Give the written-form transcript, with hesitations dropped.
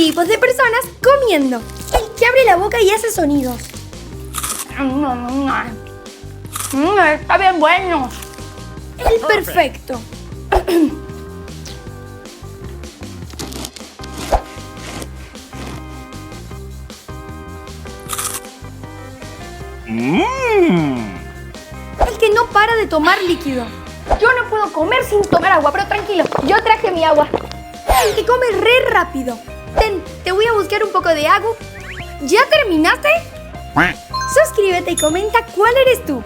tipos de personas comiendo. El que abre la boca y hace sonidos. Está bien bueno. El perfecto. El que no para de tomar líquido. Yo no puedo comer sin tomar agua, pero tranquilo, yo traje mi agua. El que come re rápido. Ten, te voy a buscar un poco de agua. ¿Ya terminaste? Suscríbete y comenta cuál eres tú.